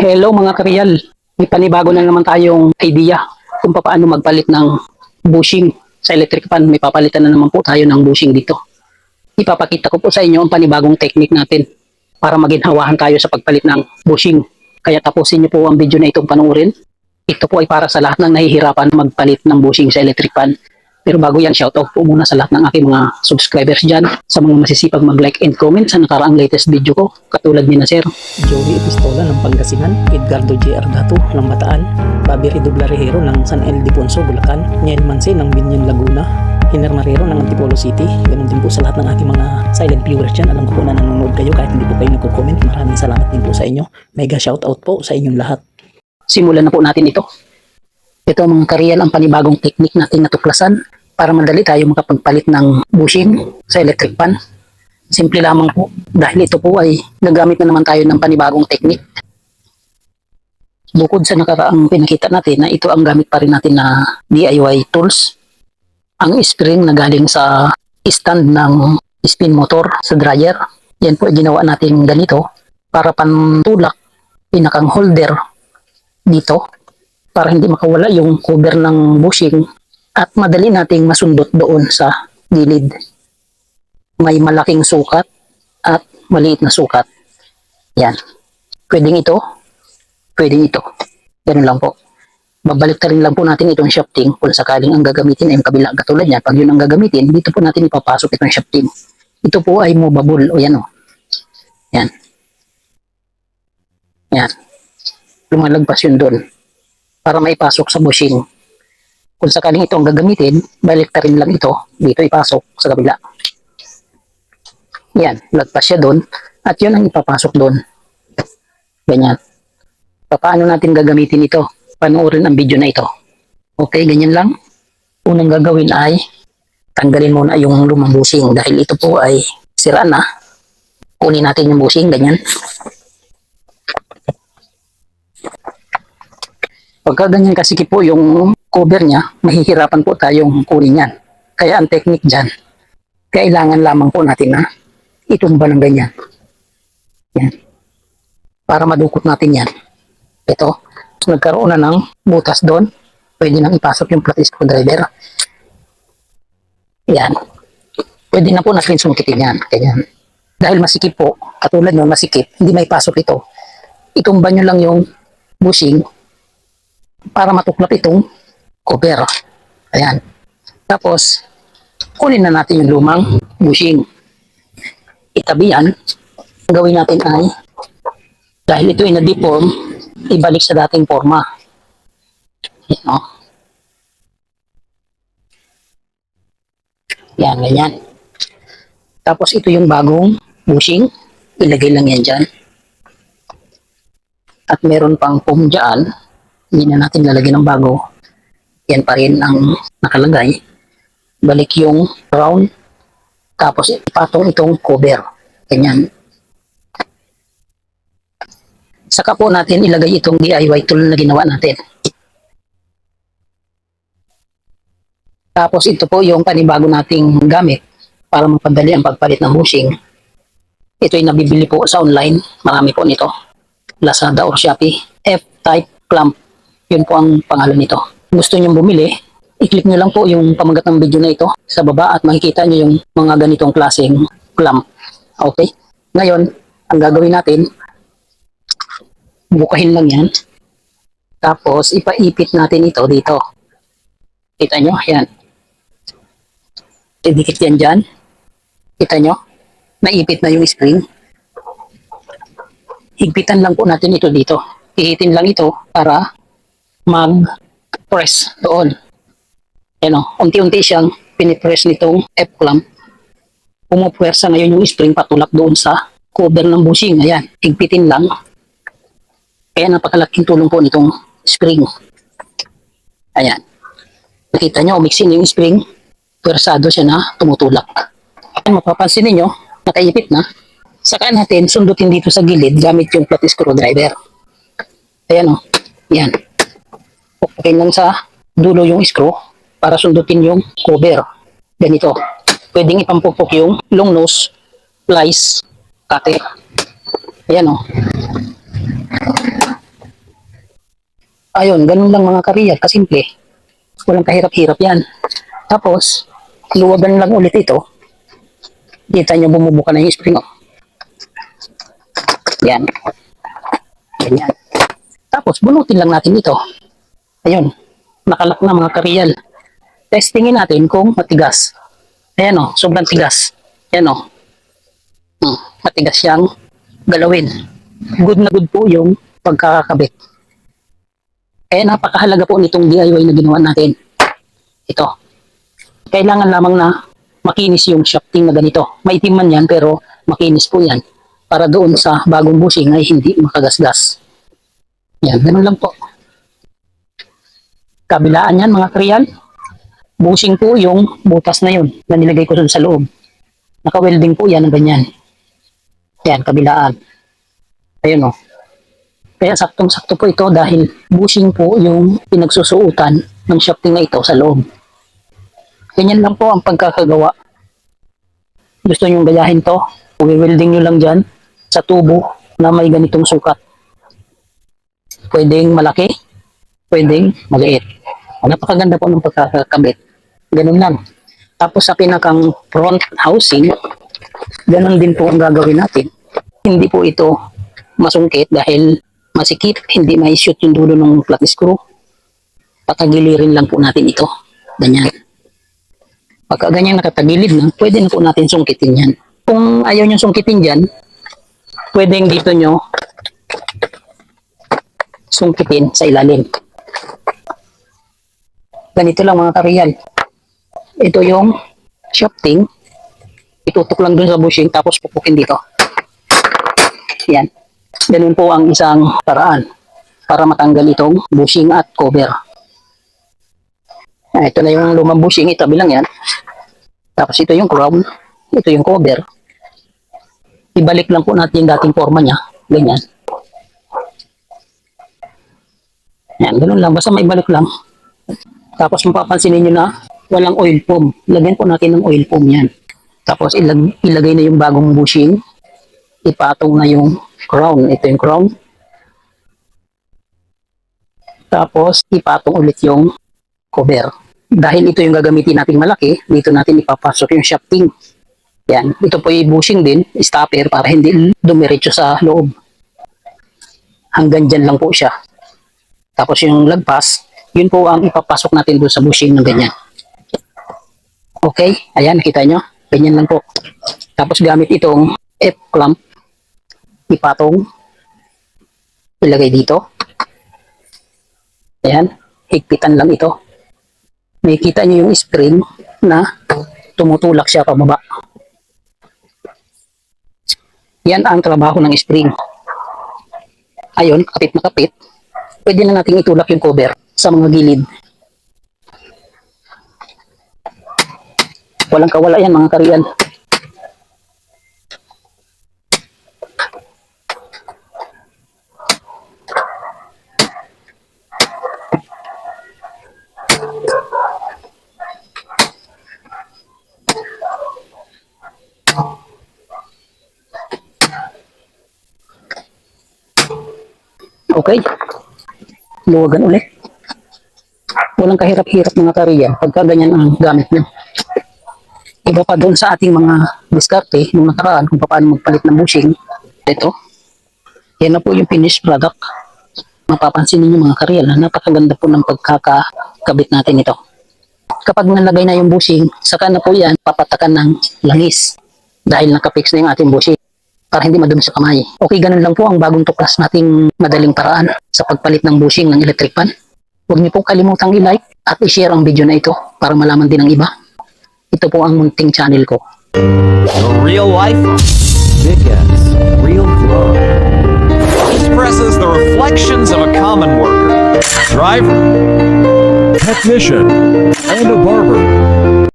Hello mga karyal, may panibago na naman tayong idea kung paano magpalit ng bushing sa electric fan. May papalitan na naman po tayo ng bushing dito. Ipapakita ko po sa inyo ang panibagong technique natin para maginhawahan tayo sa pagpalit ng bushing. Kaya tapusin niyo po ang video na itong panoorin. Ito po ay para sa lahat ng nahihirapan magpalit ng bushing sa electric fan. Pero bago yan, shoutout po muna sa lahat ng aking mga subscribers dyan, sa mga masisipag mag-like and comment sa nakaraang latest video ko, katulad ni na Sir Joey Epistola ng Pangasinan, Edgardo J. Ardato ng Bataan, Bobby Redobla Rehero ng San Ildefonso, Bulacan, Niel Manse ng Binyan, Laguna, Hiner Marrero ng Antipolo City. Ganun din po sa lahat ng aking mga silent viewers dyan. Alam ko po na nanonood kayo kahit hindi po kayo nagko-comment. Maraming salamat din po sa inyo. Mega shoutout po sa inyong lahat. Simulan na po natin ito. Ito mga karyal ang panibagong technique natin natuklasan para madali tayo makapagpalit ng bushing sa electric fan. Simple lamang po dahil ito po ay gagamit na naman tayo ng panibagong technique. Bukod sa nakaraang pinakita natin na ito ang gamit pa rin natin na DIY tools. Ang spring na galing sa stand ng spin motor sa dryer. Yan po ay ginawa natin ganito para pantulak pinakang holder dito para hindi makawala yung cover ng bushing at madali nating masundot doon sa gilid. May malaking sukat at maliit na sukat. Yan. Pwedeng ito, pwedeng ito. Ganun lang po. Babalik rin lang po natin itong shafting kung sakaling ang gagamitin ay yung kabila. Katulad niya, pag yun ang gagamitin, dito po natin ipapasok itong shafting. Ito po ay movable. O yan o. Yan. Yan. Lumalagpas yun doon para maipasok sa bushing. Kung sakaling ito ang gagamitin, balik rin lang ito, dito ipasok sa kabila. Yan, lagpas siya doon at yun ang ipapasok doon. Ganyan. Paano natin gagamitin ito? Panoorin ang video na ito. Okay, ganyan lang. Unang gagawin ay tanggalin muna yung lumang bushing dahil ito po ay sira na. Kunin natin yung bushing, ganyan. Pagka ganyan kasi po yung cover niya, mahihirapan po tayong kunin yan. Kaya ang technique dyan, kailangan lamang po natin na itumba ng ganyan. Yan. Para madukot natin yan. Ito, nagkaroon na ng butas doon. Pwede nang ipasok yung flat screwdriver. Yan. Pwede na po natin sungkitin yan. Ganyan. Dahil masikip po, katulad nyo, masikip, hindi may pasok ito. Itumba nyo lang yung bushing para matuklap itong cover. Ayan. Tapos, kunin na natin yung lumang bushing. Itabi yan. Ang gawin natin ay, dahil ito ay na-deform, ibalik sa dating forma. Yan, o. Yan, ganyan. Tapos, ito yung bagong bushing. Ilagay lang yan dyan. At meron pang foam dyan. Hindi na natin lalagyan ng bago. Yan pa rin ang nakalagay. Balik yung round. Tapos ipatong itong cover. Ganyan. Saka po natin ilagay itong DIY tool na ginawa natin. Tapos ito po yung panibago nating gamit para mapadali ang pagpalit ng bushing. Ito ay nabibili po sa online. Marami po nito. Lazada or Shopee. F-type clamp. Yun po ang pangalan nito. Gusto nyo bumili, i-click nyo lang po yung pamagat ng video na ito sa baba at makikita nyo yung mga ganitong klaseng clamp. Okay? Ngayon, ang gagawin natin, bukahin lang yan. Tapos, ipaipit natin ito dito. Kita nyo? Yan. Idikit yan dyan. Kita nyo? Naipit na yung spring. Higpitan lang po natin ito dito. Ihitin lang ito para mag-press doon. Yan o, unti-unti siyang pinipress nitong F-clamp. Pumupwersa ngayon yung spring patulak doon sa cover ng bushing. Ayan, higpitin lang. Kaya napakalaking tulong po nitong spring. Ayan. Nakita nyo, umiksin yung spring. Pwersado siya na tumutulak. Ayan, mapapansin ninyo, nakaipit na. Saka natin, sundutin dito sa gilid gamit yung flat screwdriver. Ayan o, yan. Pupukin lang sa dulo yung screw para sundutin yung cover. Ganito. Pwedeng ipampupok yung long nose, plies, cutter. Ayan o. Ayun, ganun lang mga kariyal, kasimple. Walang kahirap-hirap yan. Tapos, luwagan lang ulit ito. Kita nyo bumubuka na yung spring. Oh. Yan. Ganyan. Tapos, bunutin lang natin ito. Ayun, nakalak na mga kariyal. Testingin natin kung matigas. Ayan o, sobrang tigas. Ayan o. Matigas siyang galawin. Good na good po yung pagkakabit. Kaya napakahalaga po nitong DIY na ginawa natin. Ito. Kailangan lamang na makinis yung shafting na ganito. Maitim man yan pero makinis po yan. Para doon sa bagong bushing ay hindi makagasgas. Yan, ganun lang po. Kabilaan yan mga kriyan. Bushing po yung butas na yun na nilagay ko dun sa loob. Naka-welding po yan ng ganyan. Yan, kabilaan. Ayun o. Kaya saktong-sakto po ito dahil bushing po yung pinagsusuutan ng shafting na ito sa loob. Ganyan lang po ang pagkakagawa. Gusto nyo gayahin to, welding nyo lang dyan sa tubo na may ganitong sukat. Pwedeng malaki, pwedeng maliit. Napakaganda po ng pagkakabit. Ganun lang. Tapos sa pinakang front housing, ganun din po ang gagawin natin. Hindi po ito masungkit dahil masikip, hindi ma-shoot yung dulo ng flat screw. Patagilirin lang po natin ito. Ganyan. Pagka ganyan nakatagilid na, pwede na po natin sungkitin yan. Kung ayaw nyo sungkitin dyan, pwedeng dito nyo sungkitin sa ilalim. Ganito lang mga kariyal. Ito yung shafting. Itutok lang dun sa bushing tapos pupukin dito. Yan. Ganun po ang isang paraan para matanggal itong bushing at cover. Ito na yung lumang bushing, itabi lang yan. Tapos ito yung crown, ito yung cover. Ibalik lang po natin yung dating forma niya. Ganyan. Yan, ganun lang. Basta maibalik lang. Tapos mapapansinin nyo na walang oil foam. Lagyan po natin ng oil foam yan. Tapos ilagay na yung bagong bushing. Ipatong na yung crown. Ito yung crown. Tapos ipatong ulit yung cover. Dahil ito yung gagamitin nating malaki, dito natin ipapasok yung shafting. Yan. Ito po yung bushing din, stopper para hindi dumiretso sa loob. Hanggang dyan lang po siya. Tapos yung lagpas, yun po ang ipapasok natin doon sa bushing ng ganyan. Okay, ayan, nakita nyo? Ganyan lang po. Tapos gamit itong F-clamp, ipatong, ilagay dito. Ayan, higpitan lang ito. Makikita nyo yung spring na tumutulak siya pababa. Yan ang trabaho ng spring. Ayun, kapit na kapit. Pwede na natin itulak yung cover sa mga gilid. Walang kawala yan mga kariyan. Okay. Luwagan ulit. Walang kahirap-hirap mga kariyan pagka ganyan ang gamit nyo. Iba pa doon sa ating mga diskarte nung nakaraan kung paano magpalit ng bushing. Ito. Yan na po yung finished product. Mapapansin niyo mga kariyan na napakaganda po ng pagkakabit natin ito. Kapag nalagay na yung bushing, saka na po yan papatakan ng langis. Dahil nakapix na yung ating bushing. Para hindi madumi sa kamay. Okay, ganun lang po ang bagong tuklas nating madaling paraan sa pagpalit ng bushing ng electric pan. Huwag niyo pong kalimutang i-like at i-share ang video na ito para malaman din ng iba. Ito po ang munting channel ko. The real life Dickens, real blood. Expresses the reflections of a common worker, driver, technician, and a barber.